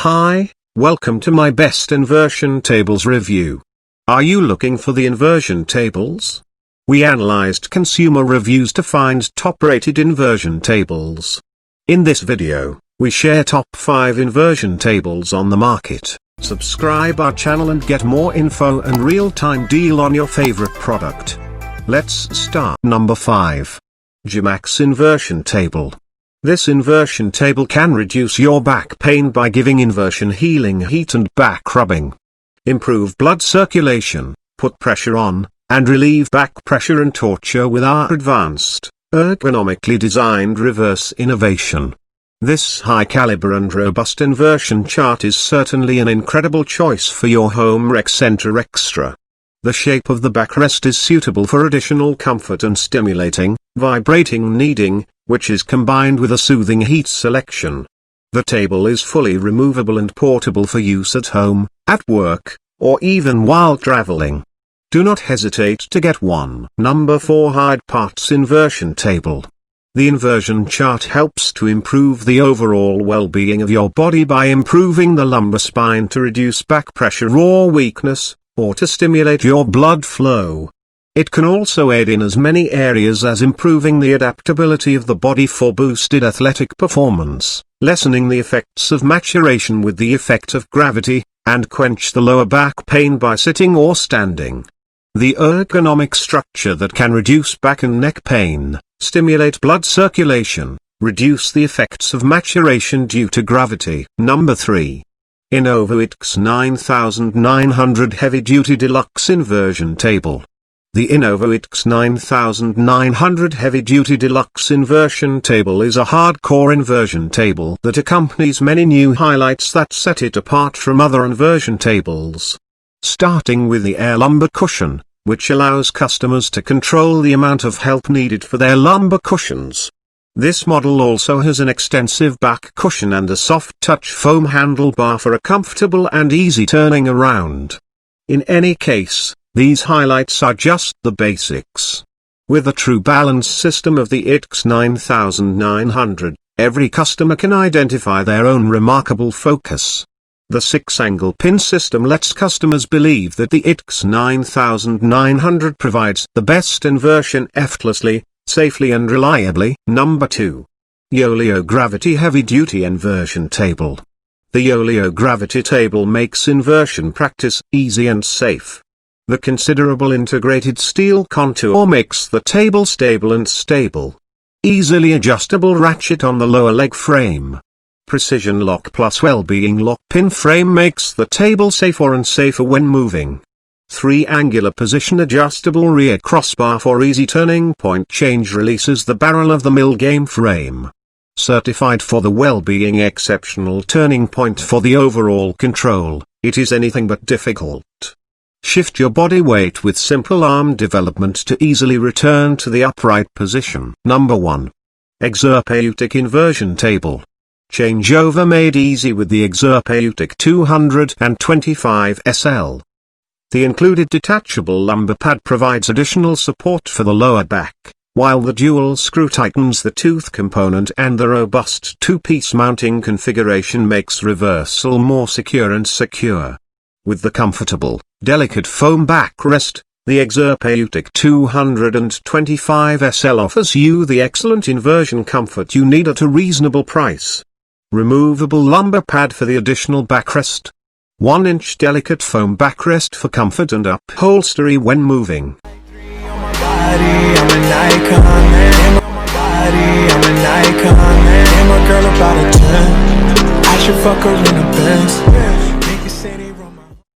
Hi, welcome to my best inversion tables review. Are you looking for the inversion tables? We analyzed consumer reviews to find top-rated inversion tables. In this video, we share top 5 inversion tables on the market. Subscribe our channel and get more info and real-time deal on your favorite product. Let's start. Number 5. Gymax Inversion Table. This inversion table can reduce your back pain by giving inversion healing heat and back rubbing. Improve blood circulation, put pressure on, and relieve back pressure and torture with our advanced, ergonomically designed reverse innovation. This high-caliber and robust inversion chart is certainly an incredible choice for your home rec center extra. The shape of the backrest is suitable for additional comfort and stimulating, vibrating kneading, which is combined with a soothing heat selection. The table is fully removable and portable for use at home, at work, or even while traveling. Do not hesitate to get one. Number 4. Hyde Parts Inversion Table. The inversion chart helps to improve the overall well-being of your body by improving the lumbar spine to reduce back pressure or weakness, or to stimulate your blood flow. It can also aid in as many areas as improving the adaptability of the body for boosted athletic performance, lessening the effects of maturation with the effect of gravity, and quench the lower back pain by sitting or standing. The ergonomic structure that can reduce back and neck pain, stimulate blood circulation, reduce the effects of maturation due to gravity. Number 3. Innovo X9900 Heavy Duty Deluxe Inversion Table. The Innovo X9900 Heavy Duty Deluxe Inversion Table is a hardcore inversion table that accompanies many new highlights that set it apart from other inversion tables. Starting with the air lumbar cushion, which allows customers to control the amount of help needed for their lumbar cushions. This model also has an extensive back cushion and a soft touch foam handlebar for a comfortable and easy turning around. In any case, these highlights are just the basics. With a true balance system of the X9900, every customer can identify their own remarkable focus. The 6-angle pin system lets customers believe that the X9900 provides the best inversion effortlessly, safely and reliably. Number 2. Yoleo Gravity Heavy Duty Inversion Table. The Yoleo Gravity Table makes inversion practice easy and safe. The considerable integrated steel contour makes the table stable and stable. Easily adjustable ratchet on the lower leg frame. Precision lock plus well-being lock pin frame makes the table safer and safer when moving. 3-angular position adjustable rear crossbar for easy turning point change releases the barrel of the mill game frame. Certified for the well-being exceptional turning point for the overall control, it is anything but difficult. Shift your body weight with simple arm development to easily return to the upright position. Number 1. Exerpeutic Inversion Table. Changeover made easy with the Exerpeutic 225 SL. The included detachable lumbar pad provides additional support for the lower back, while the dual screw tightens the tooth component and the robust 2-piece mounting configuration makes reversal more secure and secure. With the comfortable, delicate foam backrest, the Exerpautic 225 SL offers you the excellent inversion comfort you need at a reasonable price. Removable lumbar pad for the additional backrest. 1-inch delicate foam backrest for comfort and upholstery when moving. I should fuck her in